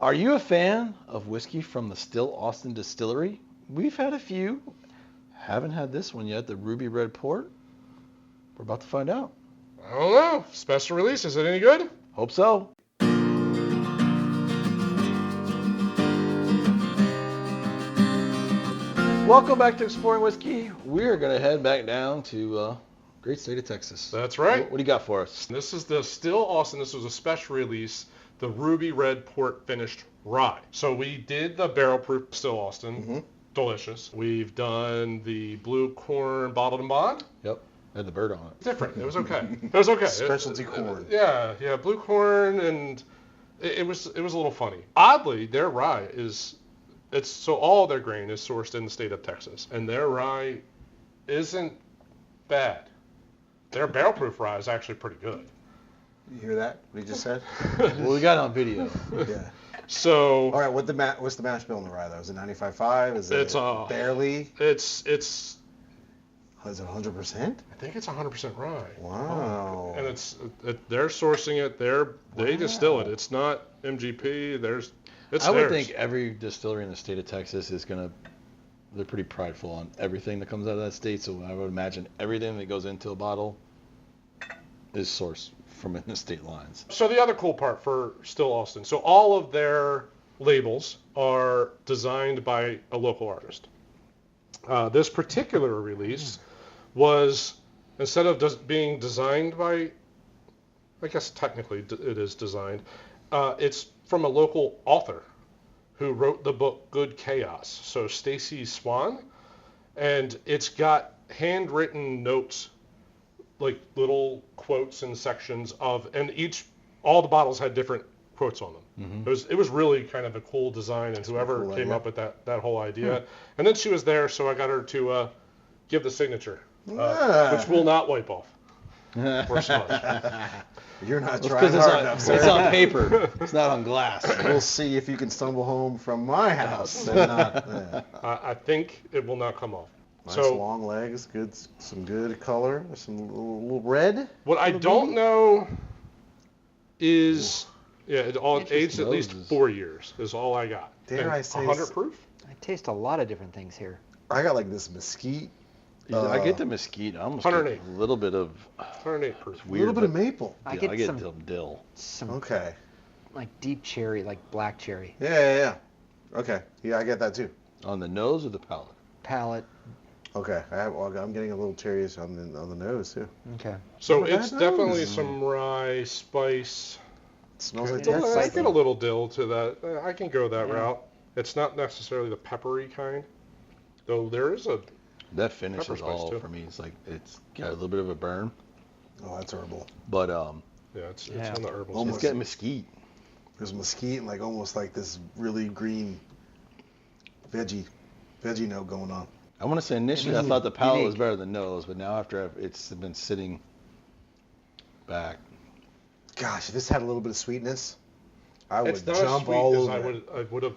Are you a fan of whiskey from the Still Austin Distillery? We've had a few. Haven't had this one yet, the Ruby Red Port. We're about to find out. I don't know. Special release, is it any good? Hope so. Welcome back to Exploring Whiskey. We're going to head back down to great state of Texas. That's right. What do you got for us? This is the Still Austin. This was a special release, the Ruby Red Port Finished Rye. So we did the barrel proof Still Austin. Mm-hmm. Delicious. We've done the blue corn bottled and bond. Yep. Had the bird on it. Different. It was okay. It was okay. Specialty corn. Yeah. Blue corn, and it was a little funny. Oddly, their rye so all their grain is sourced in the state of Texas, and their rye isn't bad. Their barrel proof rye is actually pretty good. You hear that? What he just said? Well, we got it on video. Yeah. So. All right. What's the mash bill in the rye though? Is it 95.5? Is it barely? It's. Is it 100%? I think it's 100% rye. Wow. And they're sourcing it. They distill it. It's not MGP. I would think every distillery in the state of Texas they're pretty prideful on everything that comes out of that state. So I would imagine everything that goes into a bottle is sourced from in the state lines. So the other cool part for Still Austin, so all of their labels are designed by a local artist. This particular release was, instead of being designed by, I guess technically it is designed, it's from a local author who wrote the book Good Chaos, so Stacy Swan, and it's got handwritten notes, like little quotes and sections and all the bottles had different quotes on them. Mm-hmm. It was really kind of a cool design, and whoever came up with that whole idea. And then she was there, so I got her to give the signature, which will not wipe off. Or smudge. You're not trying hard enough, sir. It's on paper. It's not on glass. We'll see if you can stumble home from my house and not. I think it will not come off. Nice long legs, some good color, some little red. What I don't know is, it all aged at least 4 years is all I got. Dare I say 100 proof? I taste a lot of different things here. I got like this mesquite. I get the mesquite. I almost 108. get a little bit of 108 proof. Weird, a little bit of maple. I get get dill. Some okay. Like deep cherry, like black cherry. Yeah. Okay. Yeah, I get that too. On the nose or the palate? Palate. Okay. I'm getting a little cherry on the nose too. Okay. So it's definitely some rye spice. It smells like Texas. I get a little dill to that. I can go that route. It's not necessarily the peppery kind, though there is a. That finish Pepper is spice, all too. for me. It's like it's got a little bit of a burn, Oh, that's herbal. but It's on the herbal. Almost. it's got mesquite. There's mesquite and like almost like this really green veggie note going on. I want to say initially I thought the palate was Unique. better than nose, but now after it's been sitting back, Gosh, if this had a little bit of sweetness, I would It's not jump as sweet all as over it. I would have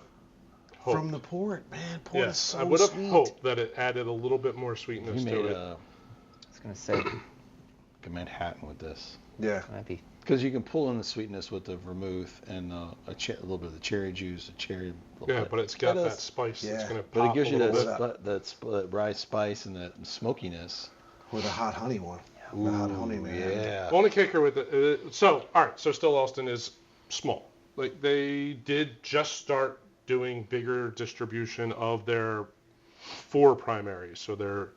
hoped. From the port, man. Port is so I would have sweet. hoped that it added a little bit more you sweetness made to it. I was gonna say a Manhattan with this. Yeah. might be. Because you can pull in the sweetness with the vermouth and a little bit of the cherry juice, But it's got that spice that's going to pop But it gives you a little bit. that rye spice and that smokiness. Or the hot honey one. Ooh, The hot honey, man. yeah. Only kicker with it. So Still Austin is small. Like they did just start doing bigger distribution of their 4 primaries. So their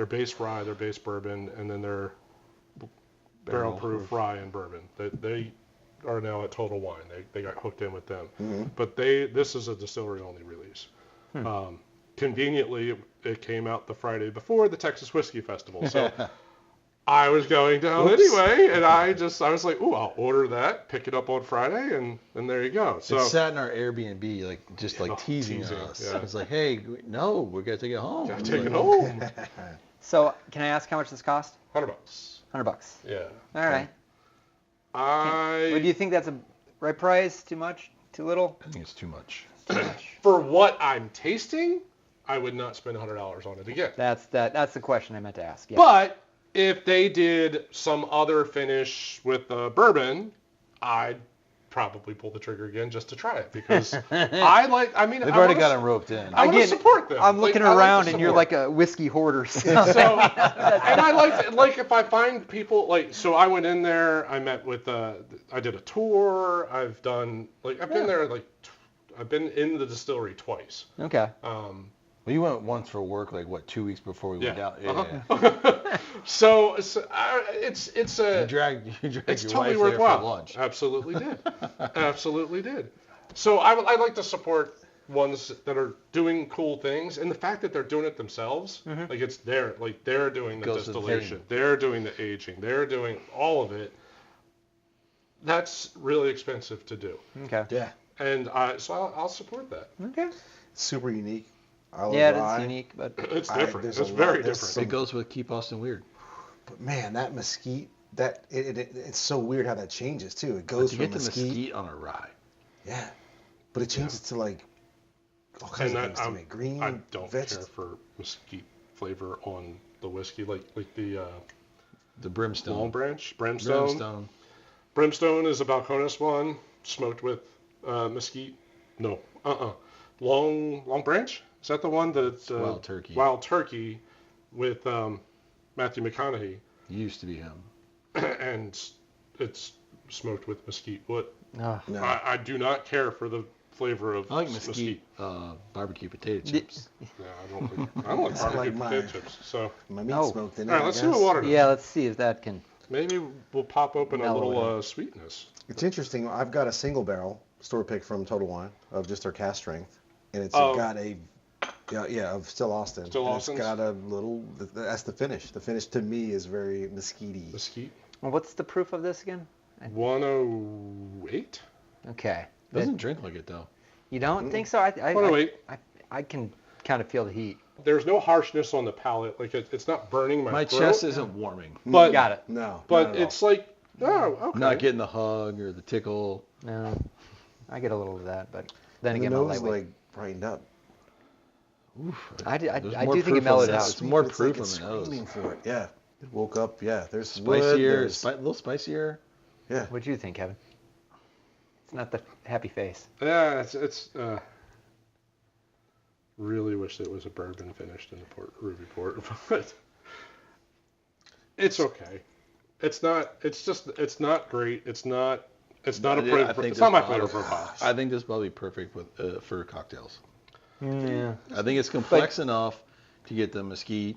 base rye, their base bourbon, and then their barrel proof rye and bourbon. They are now at Total Wine. They got hooked in with them. Mm-hmm. But this is a distillery only release. Conveniently, it came out the Friday before the Texas Whiskey Festival. So I was going down anyway, and I was like, ooh, I'll order that, pick it up on Friday, and there you go. So it sat in our Airbnb, teasing us. Yeah. It's like, hey, no, we're gonna take it home. gotta take it home. So, can I ask how much this cost? $100. $100. Yeah. All right. I Do you think that's a right price? Too much? Too little? I think it's too much. Too much. for what I'm tasting, I would not spend $100 on it again. That's the question I meant to ask. Yeah. But if they did some other finish with bourbon, I'd probably pull the trigger again just to try it because I like. I mean, They've I already wanna got s- them roped in. I want to support them. I'm looking I like around to and you're support. like a whiskey hoarder. So. So, and I like if I find people so I went in there, I met with, I did a tour, I've done, I've been there, I've been in the distillery twice. Okay. Well, you went once for work, 2 weeks before we went out. Uh-huh. So it's You dragged it's your totally wife there worthwhile. for lunch. Absolutely did. Absolutely did. So I like to support ones that are doing cool things, and the fact that they're doing it themselves, it's they're doing the Goes to the distillation, thing. they're doing the aging, they're doing all of it. That's really expensive to do, Okay. Yeah. and so I'll support that. Okay. Super unique. I love Yeah, rye. it's unique, but It's I- different. there's It's a lot- very there's different. some- It goes with Keep Austin Weird. But man, that mesquite, it's so weird how that changes too. It But goes to from get the mesquite, mesquite on a rye. yeah, but it changes to all kinds And of things to make. Green, I don't veg- care for mesquite flavor on the whiskey, like the The Brimstone. Long Branch, Brimstone. Brimstone. Brimstone is a Balcones one, smoked with mesquite. No, Long Branch. Is that the one that Wild Turkey. Wild Turkey with Matthew McConaughey, Used to be him. and it's smoked with mesquite wood. oh. No, I do not care for the flavor of I like mesquite barbecue potato chips. Yeah, I don't like I barbecue like potato mine. chips. So my meat Oh. smoked in all it. right, I let's see guess. what water does. Yeah, let's see if that can. Maybe we'll pop open a Mellow little it. sweetness. It's interesting. I've got a single barrel store pick from Total Wine of just their cast strength, and it's Oh. got a of Still Austin. Still And Austin's? It's got a little. That's the finish. The finish to me is very mesquite-y. Mesquite. Well, what's the proof of this again? 108. Okay. Doesn't drink like it though. You don't think so? I 108. I can kind of feel the heat. There's no harshness on the palate. It's not burning My throat. chest isn't warming. But Got it. No, But not at all. it's like, oh, okay. Not getting the hug or the tickle. No, I get a little of that, but then the again, my nose lightweight. brightened up. Oof. I There's do more think it proof on mellowed this. out. It's more It's proof it's on the nose. screaming for it. Yeah. It woke up. Yeah. There's wood, Spicier, there's- a little spicier. yeah. What'd you think, Kevin? It's not the happy face. Yeah, it's really wish it was a bourbon finished in the Ruby Port, but it's okay. It's not great. It's not a I think it's this not my bottle- flavor profile. I think this is probably perfect for cocktails. Yeah. I think it's complex enough to get the mesquite,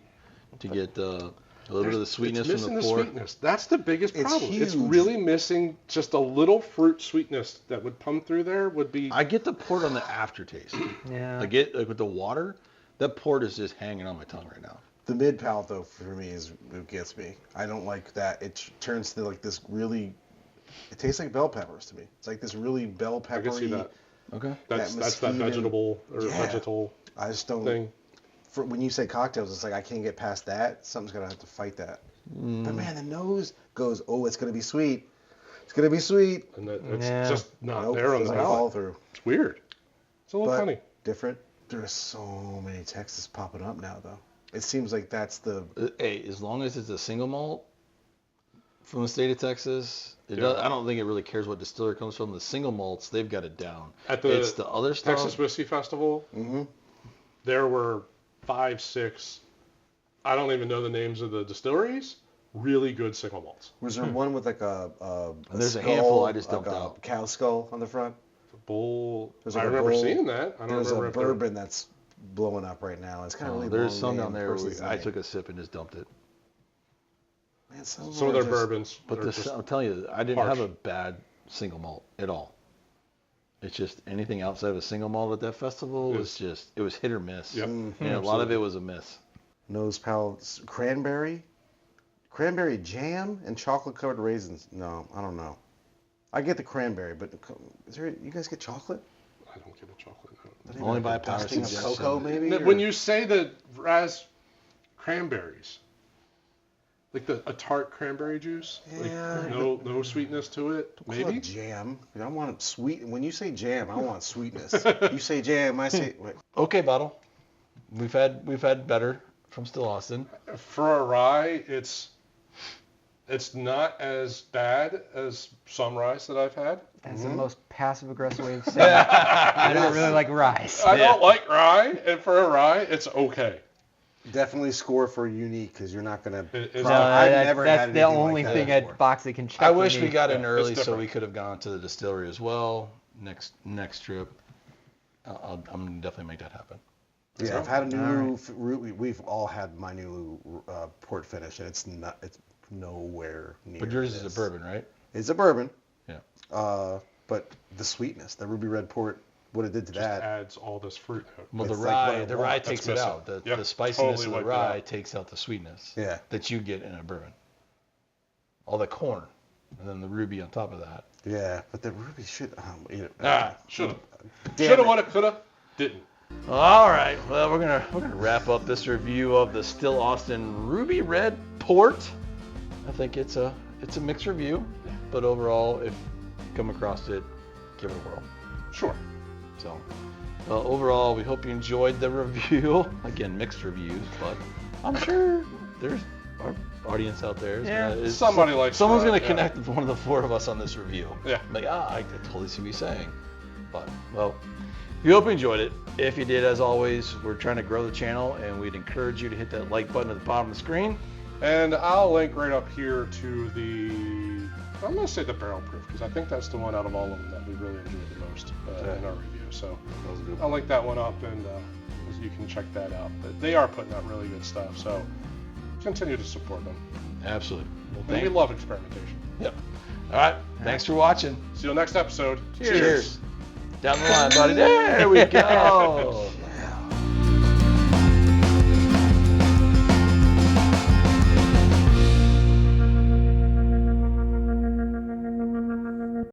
to get a little bit of the sweetness it's from missing the the port. sweetness. That's the biggest It's problem. It's huge. really missing just a little fruit sweetness that would come through there would be. I get the port on the aftertaste. Yeah. I get with the water, that port is just hanging on my tongue right now. The mid palate though for me is what gets me. I don't like that. It turns to this really. It tastes like bell peppers to me. It's like this really bell I peppery. can see that. Okay. That's that mesquite and- vegetable or Yeah. vegetal I just don't. thing. When you say cocktails, it's like I can't get past that. Something's gonna have to fight that. But man, the nose goes. Oh, it's gonna be sweet. It's gonna be sweet. And that it's Yeah. just not Nope, there on the doesn't follow palate. through. It's weird. It's a little But funny. different. There's so many Texas popping up now, though. It seems like that's the. Hey, as long as it's a single malt from the state of Texas, Yeah. I don't think it really cares what distiller it comes from. The single malts, they've got it down. At the It's the other stuff. Texas Whiskey Festival, Mm-hmm. there were 5, 6, I don't even know the names of the distilleries, really good single malts. Was there one with like a There's a skull, handful I just like dumped a out. cow skull on the front? The Bull, There's I like a remember Bull. seeing that. I don't There's remember a if they're- bourbon that's blowing up right now. It's kind of really There's long some name, down there. person's I name. took a sip and just dumped it. Man, Some of are their just- bourbons. But are this, just- I'm telling you, I didn't harsh. have a bad single malt at all. It's just anything outside of a single malt at that festival was just, it was hit or miss. Yep. Mm. And a lot of it was a miss. Nose palates, cranberry jam, and chocolate covered raisins. No, I don't know. I get the cranberry, but is there? You guys get chocolate? I don't get a chocolate note. Not Only even by like a power dusting of suggestion. cocoa, maybe. When or- you say the cranberries, like a tart cranberry juice, Yeah. like no sweetness to it, Call it maybe. jam. I want sweet. When you say jam, I want sweetness. You say jam, I say. Wait. Okay, bottle. We've had better from Still Austin. For a rye, it's It's not as bad as some ryes that I've had. That's the most passive-aggressive way of saying it. I don't really like rye. I don't like rye, and for a rye, it's okay. Definitely score for unique because you're not gonna. It- No, I've that's, never that's had the anything only like thing that at before. box that can check. I wish we unique. got in Yeah, early it's so different. we could have gone to the distillery as well. Next trip, I'm gonna definitely make that happen. Yeah, I've had a new. We've all had my new port finish, and it's nowhere near. But yours this. is a bourbon, right? It's a bourbon. Yeah. But the sweetness, the Ruby Red Port, what it did to Just that. adds all this fruit note. Well, It's the like rye, what I the want. rye That's takes it missing. out. The Yep, spiciness totally of wiped the it rye out. takes out the sweetness. Yeah. That you get in a bourbon. All the corn, and then the ruby on top of that. Yeah, but the Ruby should. Shoulda. Damn Shoulda, it. woulda, coulda, didn't. All right. Well, we're gonna wrap up this review of the Still Austin Ruby Red Port. I think it's a mixed review, but overall, if you come across it, give it a whirl. Sure. So, overall, we hope you enjoyed the review. Again, mixed reviews, but I'm sure there's our audience out there. Somebody likes someone's that, gonna yeah. connect with one of the four of us on this review. Yeah. Like, I totally see what you're saying. But, well, we hope you enjoyed it. If you did, as always, we're trying to grow the channel, and we'd encourage you to hit that like button at the bottom of the screen. And I'll link right up here to I'm going to say the barrel proof, because I think that's the one out of all of them that we really enjoyed the most in our review. So I'll link that one up, and you can check that out. But they are putting out really good stuff, so continue to support them. Absolutely. Well, And we love experimentation. Yep. All right. Thanks for watching. See you next episode. Cheers. Down the line, buddy. There we go.